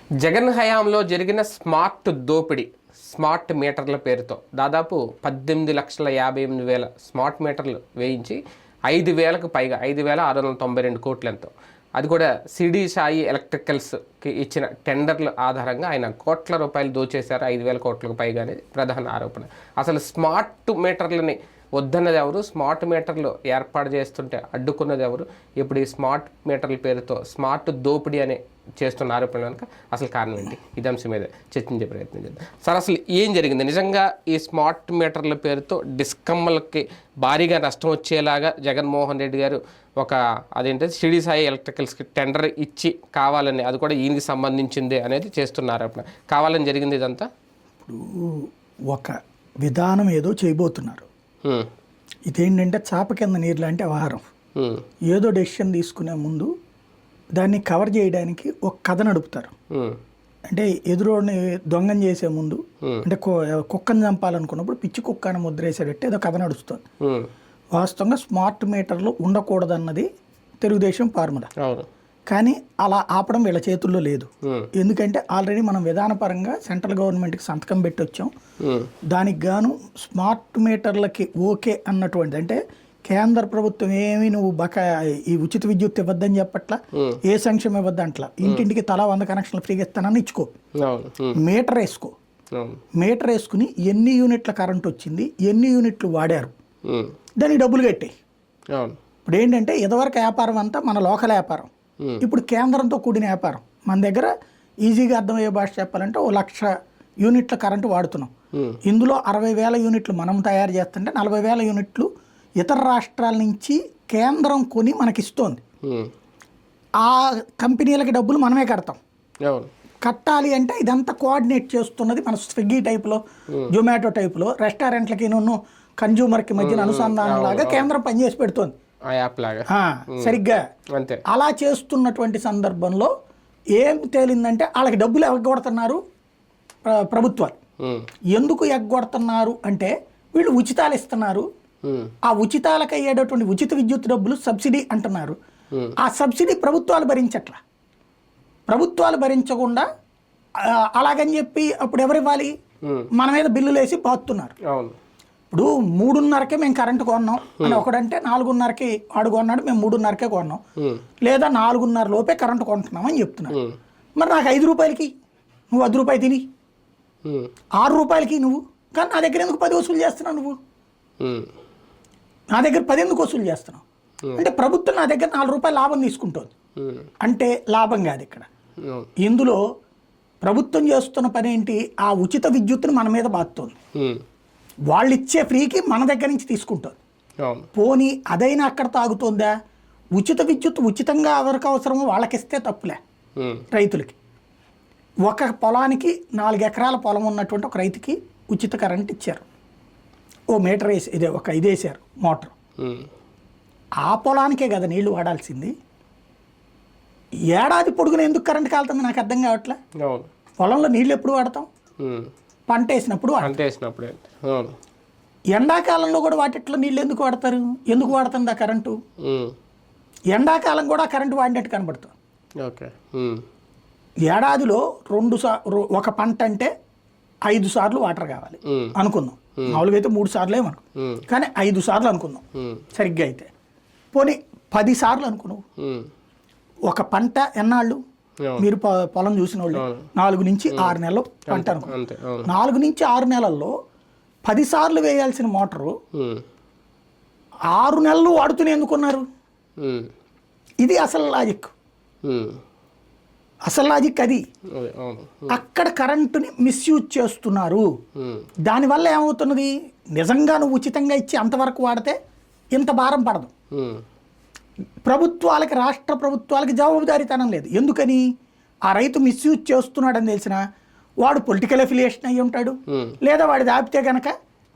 జగన్ హయాంలో జరిగిన స్మార్ట్ దోపిడీ, స్మార్ట్ మీటర్ల పేరుతో దాదాపు 18,58,000 స్మార్ట్ మీటర్లు వేయించి 5,000కు పైగా 5,692 కోట్లు ఎంతో, అది కూడా సిడి సాయి ఎలక్ట్రికల్స్కి ఇచ్చిన టెండర్ల ఆధారంగా ఆయన కోట్ల రూపాయలు దోచేశారు. 5,000 కోట్లకు పైగా అనేది ప్రధాన ఆరోపణ. అసలు స్మార్ట్ మీటర్లని వద్దన్నది ఎవరు? స్మార్ట్ మీటర్లు ఏర్పాటు చేస్తుంటే అడ్డుకున్నది ఎవరు? ఇప్పుడు ఈ స్మార్ట్ మీటర్ల పేరుతో స్మార్ట్ దోపిడీ అనే చేస్తున్న ఆరోపణలు కనుక అసలు కారణం ఏంటి? ఇది అంశం మీద చర్చించే ప్రయత్నం చేద్దాం. సార్, అసలు ఏం జరిగింది? నిజంగా ఈ స్మార్ట్ మీటర్ల పేరుతో డిస్కమ్లకి భారీగా నష్టం వచ్చేలాగా జగన్మోహన్ రెడ్డి గారు అదేంటి షిరిడి సాయి ఎలక్ట్రికల్స్కి టెండర్ ఇచ్చి కావాలని, అది కూడా ఈయనకి సంబంధించింది అనేది చేస్తున్న ఆరోపణ. కావాలని జరిగింది ఇదంతా? ఇప్పుడు ఒక విధానం ఏదో చేయబోతున్నారు. ఇదేంటంటే చాప కింద నీరు లాంటి వ్యవహారం. ఏదో డెసిషన్ తీసుకునే ముందు దాన్ని కవర్ చేయడానికి ఒక కథ నడుపుతారు. అంటే ఎదురోని దొంగం చేసే ముందు, అంటే కుక్కను చంపాలనుకున్నప్పుడు పిచ్చి కుక్క అని ముద్రేసేటట్టు ఏదో కథ నడుస్తుంది. వాస్తవంగా స్మార్ట్ మీటర్లు ఉండకూడదన్నది తెలుగుదేశం ఫార్ములా. కానీ అలా ఆపడం వీళ్ళ చేతుల్లో లేదు. ఎందుకంటే ఆల్రెడీ మనం విధానపరంగా సెంట్రల్ గవర్నమెంట్కి సంతకం పెట్టి వచ్చాం. దానికి గాను స్మార్ట్ మీటర్లకి ఓకే అన్నటువంటి, అంటే కేంద్ర ప్రభుత్వం ఏమి నువ్వు ఈ ఉచిత విద్యుత్ ఇవ్వద్దని చెప్పట్లా, ఏ సంక్షేమం ఇవ్వద్దంట్లా, ఇంటింటికి తలా 100 కనెక్షన్లు ఫ్రీగా ఇస్తానని ఇచ్చుకో, మీటర్ వేసుకో, మీటర్ వేసుకుని ఎన్ని యూనిట్ల కరెంట్ వచ్చింది, ఎన్ని యూనిట్లు వాడారు, దానికి డబ్బులు కట్టే. ఇప్పుడు ఏంటంటే ఇదివరకు వ్యాపారం అంతా మన లోకల్ వ్యాపారం, ఇప్పుడు కేంద్రంతో కూడిన వ్యాపారం. మన దగ్గర ఈజీగా అర్థమయ్యే భాష చెప్పాలంటే 1,00,000 యూనిట్ల కరెంటు వాడుతున్నాం. ఇందులో 60,000 యూనిట్లు మనం తయారు చేస్తుంటే 40,000 యూనిట్లు ఇతర రాష్ట్రాల నుంచి కేంద్రం కొని మనకిస్తోంది. ఆ కంపెనీలకి డబ్బులు మనమే కడతాం. కట్టాలి అంటే ఇదంతా కోఆర్డినేట్ చేస్తున్నది మన స్విగ్గీ టైపులో, జొమాటో టైపులో రెస్టారెంట్లకి కన్జ్యూమర్కి మధ్యన అనుసంధానం లాగా కేంద్రం పనిచేసి పెడుతోంది సరిగ్గా. అలా చేస్తున్నటువంటి సందర్భంలో ఏం తేలిందంటే వాళ్ళకి డబ్బులు ఎగ్గొడుతున్నారు ప్రభుత్వాలు. ఎందుకు ఎగ్గొడుతున్నారు అంటే వీళ్ళు ఉచితాలు ఇస్తున్నారు. ఆ ఉచితాలకు అయ్యేటటువంటి ఉచిత విద్యుత్ డబ్బులు సబ్సిడీ అంటున్నారు. ఆ సబ్సిడీ ప్రభుత్వాలు భరించట్లా. ప్రభుత్వాలు భరించకుండా అలాగని చెప్పి అప్పుడు ఎవరు ఇవ్వాలి? మన మీద బిల్లులు వేసి బాతున్నారు. ఇప్పుడు 3:30కే మేము కరెంటు కొన్నాం అని ఒకడంటే 4:30కి వాడు కొన్నాడు, మేము 3:30కే కొన్నాం, లేదా 4:30 లోపే కరెంటు కొంటున్నాం అని చెప్తున్నాడు. మరి నాకు 5 రూపాయలకి నువ్వు 10 రూపాయలు తిని, 6 రూపాయలకి నువ్వు, కానీ నా దగ్గర ఎందుకు 10 వసూలు చేస్తున్నావు? నువ్వు నా దగ్గర 10 ఎందుకు వసూలు చేస్తున్నావు? అంటే ప్రభుత్వం నా దగ్గర 4 రూపాయలు లాభం తీసుకుంటుంది. అంటే లాభం కాదు ఇక్కడ. ఇందులో ప్రభుత్వం చేస్తున్న పని ఏంటి? ఆ ఉచిత విద్యుత్తును మన మీద బాదుతోంది. వాళ్ళు ఇచ్చే ఫ్రీకి మన దగ్గర నుంచి తీసుకుంటుంది. పోనీ అదైనా అక్కడ తాగుతుందా? ఉచిత విద్యుత్ ఉచితంగా ఎవరికి అవసరమో వాళ్ళకిస్తే తప్పులే. రైతులకి ఒక పొలానికి 4 ఎకరాల పొలం ఉన్నటువంటి ఒక రైతుకి ఉచిత కరెంట్ ఇచ్చారు. ఓ మీటర్ వేసి ఇది వేసారు మోటార్. ఆ పొలానికే కదా నీళ్లు వాడాల్సింది. ఏడాది పొడుగున ఎందుకు కరెంట్ కాలుతుంది నాకు అర్థం కావట్లే. పొలంలో నీళ్ళు ఎప్పుడు వాడతాం? పంట వేసినప్పుడు. ఎండాకాలంలో కూడా వాటిట్లో నీళ్ళు ఎందుకు వాడతారు? ఎందుకు వాడుతుంది ఆ కరెంటు? ఎండాకాలం కూడా కరెంటు వాడినట్టు కనబడుతుంది. ఏడాదిలో ఒక పంట అంటే 5 సార్లు వాటర్ కావాలి అనుకుందాం. మామూలుగా అయితే 3 సార్లు ఏమనుకో, కానీ 5 సార్లు అనుకుందాం సరిగ్గా అయితే. పోనీ 10 సార్లు అనుకున్నావు. ఒక పంట ఎన్నాళ్ళు? మీరు పొలం చూసిన వాళ్ళు 4 నుంచి 6 నెలలు పంట అనుకో. 4 నుంచి 6 నెలల్లో 10 సార్లు వేయాల్సిన మోటారు 6 నెలలు వాడుతూనే ఎందుకున్నారు? ఇది అసలు లాజిక్. అసలు లాజిక్ అది. అక్కడ కరెంటుని మిస్యూజ్ చేస్తున్నారు. దానివల్ల ఏమవుతున్నది? నిజంగా నువ్వు ఉచితంగా ఇచ్చి అంతవరకు వాడితే ఇంత భారం పడదు. ప్రభుత్వాలకి, రాష్ట్ర ప్రభుత్వాలకి జవాబుదారీతనం లేదు. ఎందుకని? ఆ రైతు మిస్యూజ్ చేస్తున్నాడని తెలిసిన వాడు పొలిటికల్ అఫిలియేషన్ అయ్యి ఉంటాడు, లేదా వాడి దాపితే కనుక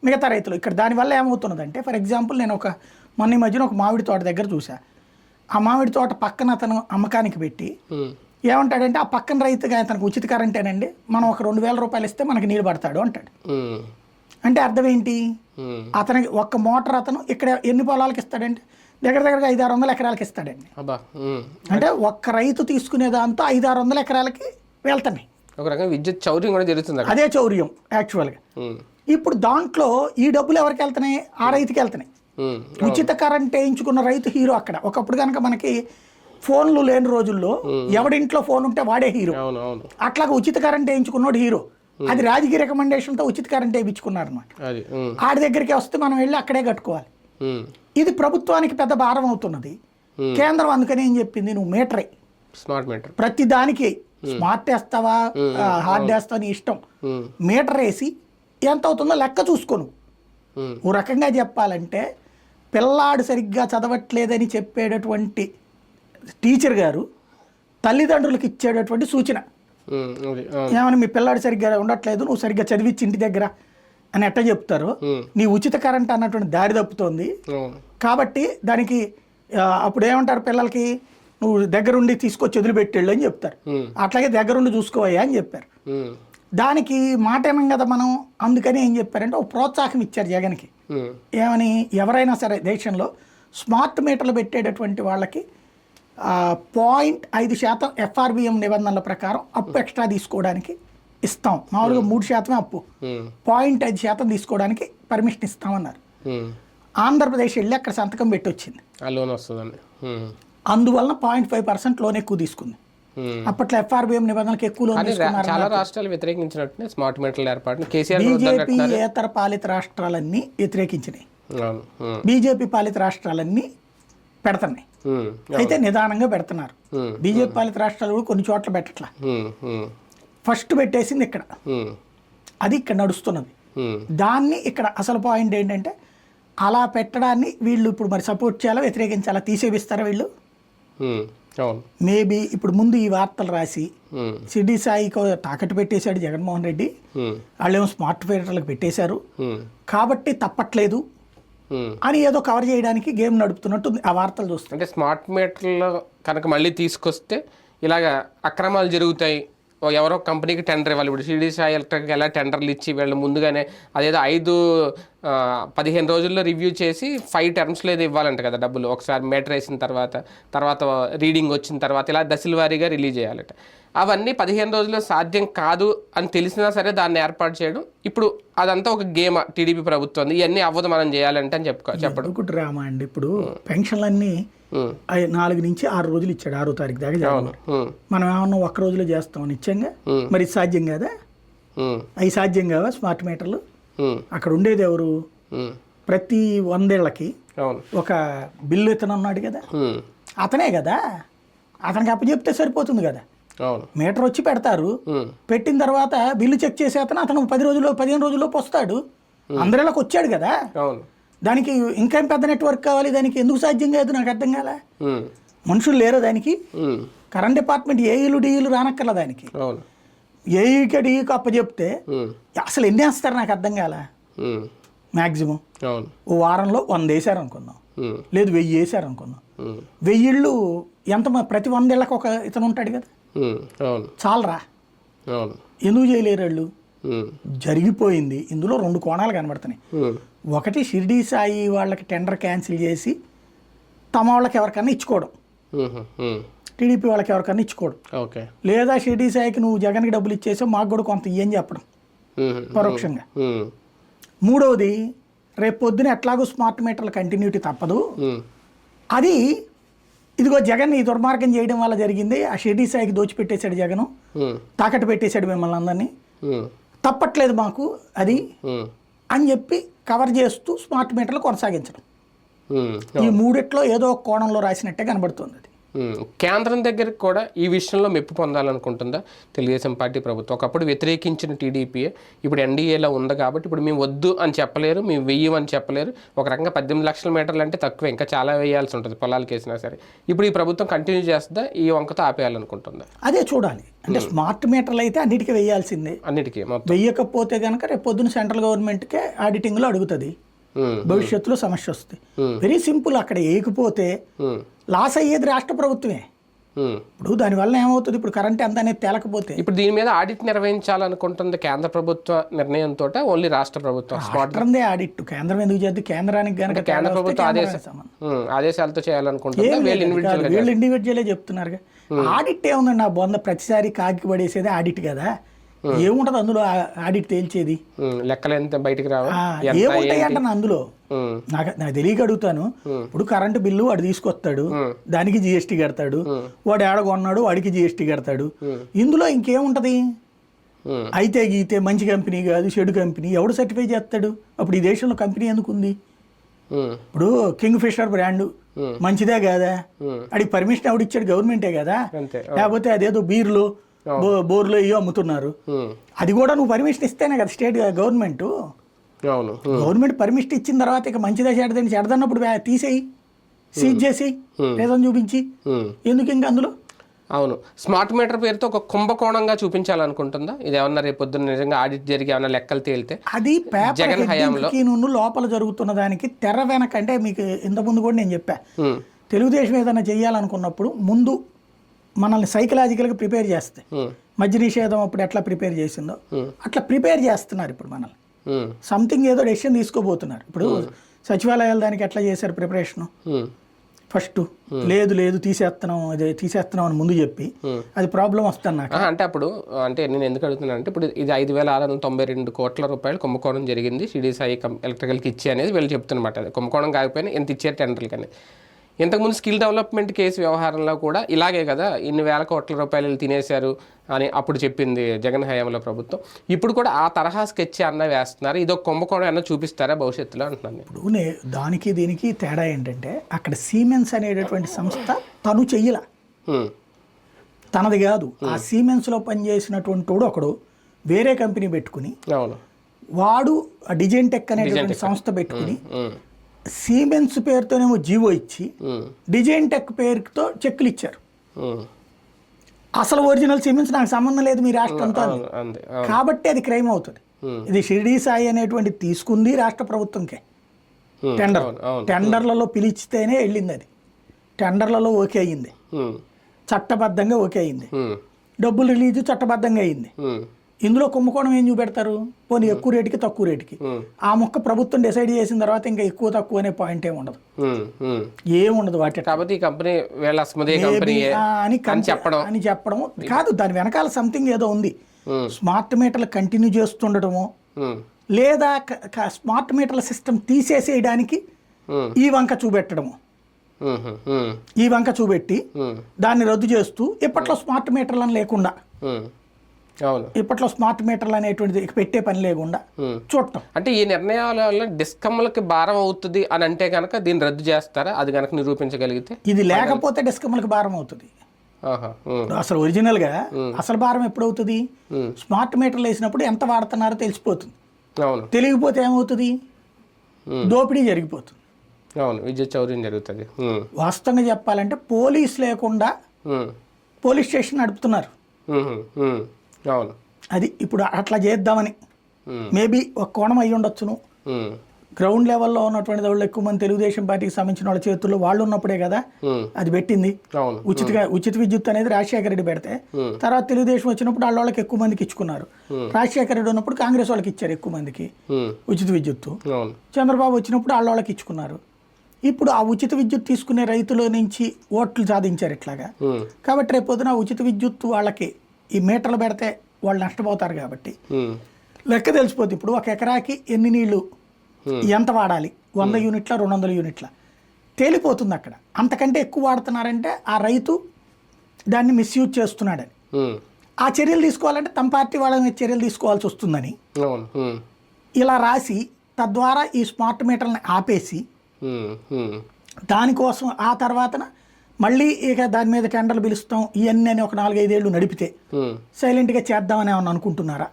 మిగతా రైతులు. ఇక్కడ దానివల్ల ఏమవుతున్నదంటే, ఫర్ ఎగ్జాంపుల్ నేను మొన్న ఈ మధ్యన ఒక మామిడి తోట దగ్గర చూసా. ఆ మామిడి తోట పక్కన అతను అమ్మకానికి పెట్టి ఏమంటాడంటే, ఆ పక్కన రైతుగా అతనికి ఉచిత కరెంటేనండి, మనం ఒక 2,000 రూపాయలు ఇస్తే మనకి నీళ్ళు పడతాడు అంటాడు. అంటే అర్థం ఏంటి? అతనికి ఒక్క మోటార్ అతను ఇక్కడ ఎన్ని పొలాలకు ఇస్తాడంటే దగ్గరగా 500-600 ఎకరాలకి ఇస్తాడండి. అంటే ఒక్క రైతు తీసుకునే దాంతో 500-600 ఎకరాలకి వెళ్తున్నాయి. ఒక రకంగా విద్యుత్ చౌర్యం కూడా జరుగుతుంది అక్కడ. అదే చౌర్యం యాక్చువల్గా. ఇప్పుడు దాంట్లో ఈ డబ్బులు ఎవరికి వెళ్తున్నాయి? ఆ రైతుకి వెళ్తున్నాయి. ఉచిత కరెంట్ వేయించుకున్న రైతు హీరో అక్కడ. ఒకప్పుడు కనుక మనకి ఫోన్లు లేని రోజుల్లో ఎవడింట్లో ఫోన్ ఉంటే వాడే హీరో. అట్లాగా ఉచిత కరెంట్ వేయించుకున్నాడు హీరో. అది రాజకీయ రికమెండేషన్తో ఉచిత కరెంట్ వేయించుకున్నారు అనమాట. ఆడి దగ్గరికి వస్తే మనం వెళ్ళి అక్కడే కట్టుకోవాలి. ఇది ప్రభుత్వానికి పెద్ద భారం అవుతున్నది. కేంద్రం అందుకని ఏం చెప్పింది, నువ్వు మీటరే, స్మార్ట్ మీటర్, ప్రతి దానికి స్మార్ట్ వేస్తావా హార్డ్ వేస్తావా నీ ఇష్టం, మీటర్ వేసి ఎంత అవుతుందో లెక్క చూసుకోను. ఓ రకంగా చెప్పాలంటే పిల్లాడు సరిగ్గా చదవట్లేదని చెప్పేటటువంటి టీచర్ గారు తల్లిదండ్రులకు ఇచ్చేటటువంటి సూచన, ఏమని మీ పిల్లాడు సరిగ్గా ఉండట్లేదు, నువ్వు సరిగ్గా చదివించి ఇంటి దగ్గర అని ఎట్ట చెప్తారు. నీ ఉచిత కరెంట్ అన్నటువంటి దారి తప్పుతోంది కాబట్టి దానికి అప్పుడు ఏమంటారు పిల్లలకి, నువ్వు దగ్గరుండి తీసుకొచ్చి వదిలిపెట్టేళ్ళు అని చెప్తారు. అట్లాగే దగ్గరుండి చూసుకోవయ్యా అని చెప్పారు. దానికి మాట ఏమం కదా మనం. అందుకని ఏం చెప్పారంటే ఒక ప్రోత్సాహం ఇచ్చారు జగన్కి. ఏమని, ఎవరైనా సరే దేశంలో స్మార్ట్ మీటర్లు పెట్టేటటువంటి వాళ్ళకి 0.5% FRBM నిబంధనల ప్రకారం అప్పు ఎక్స్ట్రా తీసుకోవడానికి ఇస్తాం. మామూలుగా 3% అప్పు, 0.5% తీసుకోవడానికి పర్మిషన్ ఇస్తామన్నారు. ఆంధ్రప్రదేశ్ వెళ్ళి అక్కడ సంతకం పెట్టి వచ్చింది. అందువలన 0.5% లోన్ ఎక్కువ తీసుకుంది. అప్పట్లో FRBM నిబంధనలకు ఎక్కువ లోన్ తీసుకున్నారు. చాలా రాష్ట్రాలు వ్యతిరేకించినట్టు స్మార్ట్ మీటర్ల ఏర్పాటు బీజేపీ ఏతర పాలిత రాష్ట్రాలన్నీ వ్యతిరేకించినాయి. బీజేపీ పాలిత రాష్ట్రాలన్నీ పెడుతున్నాయి. అయితే నిదానంగా పెడుతున్నారు. బీజేపీ పాలిత రాష్ట్రాలు కూడా కొన్ని చోట్ల పెట్టట్లా. ఫస్ట్ పెట్టేసింది ఇక్కడ, అది ఇక్కడ నడుస్తున్నది. దాన్ని ఇక్కడ అసలు పాయింట్ ఏంటంటే అలా పెట్టడాన్ని వీళ్ళు ఇప్పుడు మరి సపోర్ట్ చేయాలా వ్యతిరేకించాలా, తీసేపిస్తారా వీళ్ళు? మేబీ ఇప్పుడు ముందు ఈ వార్తలు రాసి సిడి సాయికి తాకట్టు పెట్టేశాడు జగన్మోహన్ రెడ్డి, వాళ్ళేమో స్మార్ట్ మీటర్లకు పెట్టేశారు కాబట్టి తప్పట్లేదు అని ఏదో కవర్ చేయడానికి గేమ్ నడుపుతున్నట్టు ఆ వార్తలు చూస్తాం. అంటే స్మార్ట్ మీటర్లో కనుక మళ్ళీ తీసుకొస్తే ఇలాగ అక్రమాలు జరుగుతాయి, ఎవరో కంపెనీకి టెండర్ ఇవ్వాలి. ఇప్పుడు సిడి సాయి ఎలక్ట్రిక్ ఎలా టెండర్లు ఇచ్చి వీళ్ళు ముందుగానే అదేదో 15 రోజుల్లో రివ్యూ చేసి 5 టర్మ్స్లో ఏదో ఇవ్వాలంట కదా డబ్బులు. ఒకసారి మీటర్ వేసిన తర్వాత రీడింగ్ వచ్చిన తర్వాత ఇలా దశల వారీగా రిలీజ్ చేయాలట. అవన్నీ 15 రోజుల్లో సాధ్యం కాదు అని తెలిసినా సరే దాన్ని ఏర్పాటు చేయడం, ఇప్పుడు అదంతా ఒక గేమ్ టీడీపీ ప్రభుత్వం. ఇవన్నీ అవ్వదు మనం చేయాలంటే అని చెప్పడం రామా అండి. ఇప్పుడు పెన్షన్లన్నీ 4 నుంచి 6 రోజులు ఇచ్చాడు, 6వ తారీఖు దాకా. మనం ఏమన్నా ఒక్క రోజులో చేస్తామని నిత్యంగా, మరి సాధ్యం కాదా? అవి సాధ్యం కావా స్మార్ట్ మీటర్లు? అక్కడ ఉండేది ఎవరు? ప్రతి 100 ఏళ్లకి ఒక బిల్లు ఇతను ఉన్నాడు కదా, అతనే కదా, అతనికి అప్పచెప్తే సరిపోతుంది కదా. మీటర్ వచ్చి పెడతారు, పెట్టిన తర్వాత బిల్లు చెక్ చేసే అతను 15 రోజుల్లో వస్తాడు. 100 ఏళ్ళకి వచ్చాడు కదా, దానికి ఇంకేం పెద్ద నెట్వర్క్ కావాలి? దానికి ఎందుకు సాధ్యం కాదు నాకు అర్థం కాలే. మనుషులు లేరు దానికి? కరెంట్ డిపార్ట్మెంట్ ఏఈలు డిఈలు రానక్కర్లా దానికి. ఏఈకి డిఈకి అప్పచెప్తే అసలు ఎన్ని వేస్తారు నాకు అర్థం కాల. మ్యాక్సిమం ఓ వారంలో 100 వేసారు అనుకుందాం, లేదు 1000 వేసారు అనుకుందాం. 1000 ఇళ్ళు ఎంత? ప్రతి 100 ఏళ్ళకి ఒక ఇతను ఉంటాడు కదా, చాలరా? ఎందుకు చేయలేరు వాళ్ళు? జరిగిపోయింది. ఇందులో 2 కోణాలు కనబడుతున్నాయి. ఒకటి, షిరిడీ సాయి వాళ్ళకి టెండర్ క్యాన్సిల్ చేసి తమ వాళ్ళకి ఎవరికన్నా ఇచ్చుకోవడం, టీడీపీ వాళ్ళకి ఎవరికన్నా ఇచ్చుకోవడం. లేదా షిరిడీ సాయికి నువ్వు జగన్కి డబ్బులు ఇచ్చేసావు మాకు కూడా కొంత ఇయ్యని చెప్పడం పరోక్షంగా. మూడవది, రేపు పొద్దున ఎట్లాగో స్మార్ట్ మీటర్ల కంటిన్యూటీ తప్పదు, అది ఇదిగో జగన్ ఈ దుర్మార్గం చేయడం వల్ల జరిగింది, ఆ షిరిడీ సాయికి దోచిపెట్టేశాడు జగన్, తాకట్టు పెట్టేశాడు మిమ్మల్ని అందరినీ, తప్పట్లేదు మాకు అది అని చెప్పి కవర్ చేస్తూ స్మార్ట్ మీటర్లు కొనసాగించడం. ఈ మూడిట్లో ఏదో ఒక కోణంలో రాసినట్టే కనబడుతుంది. అది కేంద్రం దగ్గరికి కూడా ఈ విషయంలో మెప్పు పొందాలనుకుంటుందా తెలుగుదేశం పార్టీ ప్రభుత్వం? ఒకప్పుడు వ్యతిరేకించిన టీడీపీ ఇప్పుడు ఎన్డీఏలో ఉంది కాబట్టి ఇప్పుడు మేము వద్దు అని చెప్పలేరు, మేము వెయ్యమని చెప్పలేరు. ఒక రకంగా 18 లక్షల మీటర్లు అంటే తక్కువ, ఇంకా చాలా వేయాల్సి ఉంటుంది పొలాలకు వేసినా సరే. ఇప్పుడు ఈ ప్రభుత్వం కంటిన్యూ చేస్తుందా, ఈ వంకతో ఆపేయాలనుకుంటుందా? అదే చూడాలి. అంటే స్మార్ట్ మీటర్లు అయితే అన్నిటికీ వేయాల్సిందే, అన్నిటికీ. వెయ్యకపోతే కనుక రేపు పొద్దున సెంట్రల్ గవర్నమెంట్కే ఆడిటింగ్లో అడుగుతుంది, భవిష్యత్తులో సమస్య వస్తుంది. Very simple. అక్కడ వేయకపోతే లాస్ అయ్యేది రాష్ట్ర ప్రభుత్వమే. ఇప్పుడు దానివల్ల ఏమవుతుంది, ఇప్పుడు కరెంట్ ఎంత అనేది తేలకపోతే ఇప్పుడు దీని మీద ఆడిట్ నిర్వహించాలనుకుంటుంది కేంద్ర ప్రభుత్వ నిర్ణయంతో ఓన్లీ రాష్ట్ర ప్రభుత్వం రాష్ట్రందే ఆడిట్, కేంద్రం ఎందుకు చేద్ది? కేంద్రానికి కనుక కేంద్ర ప్రభుత్వం ఆదేశాలతో చేయాలనుకుంటుంది, వీళ్ళు ఇండివిజువలే చెప్తున్నారుగా. ఆడిట్ ఏముందండి, నా బొంద ప్రతిసారి కాకి పడేసేది ఆడిట్ కదా, ఏముంటది అందులో ఆడిట్ తేల్చేది? లెక్కలు ఎంత బయటికి రావు, ఏముంటాయి అంట అందులో. నాకు తెలియక అడుగుతాను. ఇప్పుడు కరెంటు బిల్లు వాడు తీసుకొస్తాడు, దానికి జిఎస్టీ కడతాడు, వాడు ఏడ కొన్నాడు వాడికి జిఎస్టీ కడతాడు. ఇందులో ఇంకేముంటది? అయితే గీతే మంచి కంపెనీ కాదు చెడు కంపెనీ ఎవడు సర్టిఫై చేస్తాడు? అప్పుడు ఈ దేశంలో కంపెనీ ఎందుకు ఉంది? ఇప్పుడు కింగ్ ఫిషర్ బ్రాండ్ మంచిదే కాదా? అడిగి పర్మిషన్ ఎవడిచ్చాడు? గవర్నమెంటే కదా. లేకపోతే అదేదో బీర్లు బోర్లో ఇవో అమ్ముతున్నారు, అది కూడా నువ్వు పర్మిషన్ ఇస్తేనే కదా స్టేట్ గవర్నమెంట్. గవర్నమెంట్ పర్మిషన్ ఇచ్చిన తర్వాత ఇక మంచిదే చెడదని చెడదన్నప్పుడు తీసేయి, సీజ్ చేసి రీజన్ చూపించి, ఎందుకు ఇంకా అందులో? అవును, స్మార్ట్ మీటర్ పేరుతో ఒక కుంభకోణంగా చూపించాలనుకుంటుందా? ఇది ఏమన్నా రేపు పొద్దున్న నిజంగా ఆడిట్ జరిగి ఏమన్నా లెక్కలు తేలితే? అది జగన్ హయాంలో లోపల జరుగుతున్న దానికి తెర వెనక, అంటే మీకు ఇంతకుముందు కూడా నేను చెప్పా, తెలుగుదేశం ఏదైనా చెయ్యాలనుకున్నప్పుడు ముందు మనల్ని సైకలాజికల్గా ప్రిపేర్ చేస్తాయి. మద్య నిషేధం అప్పుడు ఎట్లా ప్రిపేర్ చేసిందో అట్లా ప్రిపేర్ చేస్తున్నారు ఇప్పుడు మనల్ని. సంథింగ్ ఏదో డెసిషన్ తీసుకోబోతున్నారు. ఇప్పుడు సచివాలయాలు దానికి ఎట్లా చేశారు ప్రిపరేషను? ఫస్ట్ లేదు తీసేస్తున్నాం అని ముందు చెప్పి అది ప్రాబ్లం వస్తాను నాకు. అంటే అప్పుడు అంటే నేను ఎందుకు అడుగుతున్నాను అంటే, ఇప్పుడు ఇది 5,692 కోట్ల రూపాయలు కుంభకోణం జరిగింది షిరిడి సాయి ఎలక్ట్రికల్కి ఇచ్చి అనేది వీళ్ళు చెప్తున్నమాట. అది కుంభకోణం కాకపోయినా ఎంత ఇచ్చారు టెండర్లు కానీ. ఇంతకుముందు స్కిల్ డెవలప్మెంట్ కేసు వ్యవహారంలో కూడా ఇలాగే కదా, ఇన్ని వేల కోట్ల రూపాయలు తినేశారు అని అప్పుడు చెప్పింది జగన్ హయాంలో ప్రభుత్వం. ఇప్పుడు కూడా ఆ తరహా స్కెచ్ అన్న వేస్తున్నారు. ఇది ఒక కుంభకోణం అన్న చూపిస్తారా భవిష్యత్తులో అంటున్నాను. ఇప్పుడు దానికి దీనికి తేడా ఏంటంటే, అక్కడ సిమెన్స్ అనేటటువంటి సంస్థ తను చెయ్యలా, తనది కాదు. ఆ సిమెన్స్లో పనిచేసినటువంటి వాడు ఒకడు వేరే కంపెనీ పెట్టుకుని, వాడు డిజైన్ టెక్ అనేటువంటి సంస్థ పెట్టుకుని సిమెన్స్ పేరుతోనేమో జీవో ఇచ్చి డిజైన్ టెక్ పేరుతో చెక్కులు ఇచ్చారు. అసలు ఒరిజినల్ సిమెన్స్ నాకు సంబంధం లేదు మీ రాష్ట్రంతో, కాబట్టి అది క్రైమ్ అవుతుంది. ఇది షిరిడి సాయి అనేటువంటి తీసుకుంది రాష్ట్ర ప్రభుత్వంకే టెండర్లలో పిలిచితేనే వెళ్ళింది. అది టెండర్లలో ఓకే అయ్యింది, చట్టబద్ధంగా ఓకే అయింది, డబ్బులు రిలీజ్ చట్టబద్ధంగా అయింది. ఇందులో కుంభకోణం ఏం చూపెడతారు? పోనీ ఎక్కువ రేటుకి తక్కువ రేటుకి. ఆ మొక్క ప్రభుత్వం డిసైడ్ చేసిన తర్వాత ఇంకా ఎక్కువ తక్కువ అనే పాయింట్ ఏముండదు, ఏముండదు. వాటి కాబట్టి కంపెనీ అని చెప్పడం కాదు, దాని వెనకాల సంథింగ్ ఏదో ఉంది. స్మార్ట్ మీటర్లు కంటిన్యూ చేస్తుండటము, లేదా స్మార్ట్ మీటర్ల సిస్టమ్ తీసేసేయడానికి ఈ వంక చూపెట్టడము, ఈ వంక చూపెట్టి దాన్ని రద్దు చేస్తూ ఇప్పట్లో స్మార్ట్ మీటర్లను లేకుండా, ఇప్పట్లో స్మార్ట్ మీటర్లు అనేటువంటిది పెట్టే పని లేకుండా చూడటం. అంటే ఈ నిర్ణయాల వల్ల డిస్కమ్లకి భారం అవుతుంది అని అంటే కనుక దీన్ని రద్దు చేస్తారా? అది కనుక నిరూపించగలిగితే. ఇది లేకపోతే డిస్కమ్లకి భారం అవుతుంది. అసలు ఒరిజినల్ గా అసలు భారం ఎప్పుడవుతుంది? స్మార్ట్ మీటర్లు వేసినప్పుడు ఎంత వాడుతున్నారో తెలిసిపోతుంది. తెలియకపోతే ఏమవుతుంది? దోపిడీ జరిగిపోతుంది. విద్యుత్ చౌర్యం జరుగుతుంది. వాస్తవంగా చెప్పాలంటే పోలీస్ లేకుండా పోలీస్ స్టేషన్ నడుపుతున్నారు. అది ఇప్పుడు అట్లా చేద్దామని మేబీ ఒక కోణం అయ్యి ఉండొచ్చును. గ్రౌండ్ లెవెల్లో ఉన్నటువంటి వాళ్ళు ఎక్కువ మంది తెలుగుదేశం పార్టీకి సంబంధించిన వాళ్ళ చేతుల్లో వాళ్ళు ఉన్నప్పుడే కదా అది పెట్టింది. ఉచిత విద్యుత్ అనేది రాజశేఖర రెడ్డి పెడితే తర్వాత తెలుగుదేశం వచ్చినప్పుడు వాళ్ళకి ఎక్కువ మందికి ఇచ్చుకున్నారు. రాజశేఖర రెడ్డి ఉన్నప్పుడు కాంగ్రెస్ వాళ్ళకి ఇచ్చారు ఎక్కువ మందికి ఉచిత విద్యుత్తు. చంద్రబాబు వచ్చినప్పుడు వాళ్ళకి ఇచ్చుకున్నారు. ఇప్పుడు ఆ ఉచిత విద్యుత్ తీసుకునే రైతుల నుంచి ఓట్లు సాధించారు ఇట్లాగా. కాబట్టి రేపు పొద్దున ఉచిత విద్యుత్ వాళ్ళకి ఈ మీటర్లు పెడితే వాళ్ళు నష్టపోతారు కాబట్టి లెక్క తెలిసిపోతుంది. ఇప్పుడు ఒక ఎకరాకి ఎన్ని నీళ్లు ఎంత వాడాలి, 100 యూనిట్ల 200 యూనిట్ల తేలిపోతుంది అక్కడ. అంతకంటే ఎక్కువ వాడుతున్నారంటే ఆ రైతు దాన్ని మిస్యూజ్ చేస్తున్నాడని, ఆ చర్యలు తీసుకోవాలంటే తమ పార్టీ వాళ్ళ మీద చర్యలు తీసుకోవాల్సి వస్తుందని ఇలా రాసి తద్వారా ఈ స్మార్ట్ మీటర్ని ఆపేసి దానికోసం ఆ తర్వాత మళ్ళీ ఇక దాని మీద టెండర్లు పిలుస్తాం ఇవన్నీ అని ఒక 4-5 ఏళ్ళు నడిపితే సైలెంట్గా చేద్దామని ఏమన్నా అనుకుంటున్నారా?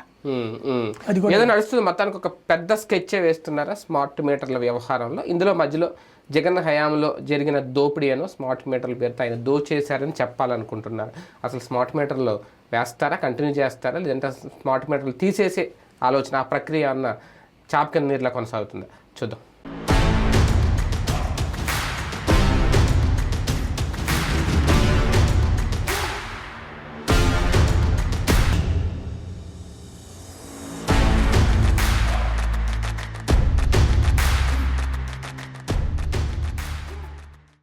అది ఏదో నడుస్తుంది. మొత్తానికి ఒక పెద్ద స్కెచ్ వేస్తున్నారా స్మార్ట్ మీటర్ల వ్యవహారంలో? ఇందులో మధ్యలో జగన్ హయాంలో జరిగిన దోపిడీ అనో స్మార్ట్ మీటర్ల పేరుతో ఆయన దోచేశారని చెప్పాలనుకుంటున్నారు. అసలు స్మార్ట్ మీటర్లు వేస్తారా, కంటిన్యూ చేస్తారా, లేదంటే స్మార్ట్ మీటర్లు తీసేసే ఆలోచన ఆ ప్రక్రియ అన్న చాప కింద నీరులా కొనసాగుతుందా? చూద్దాం.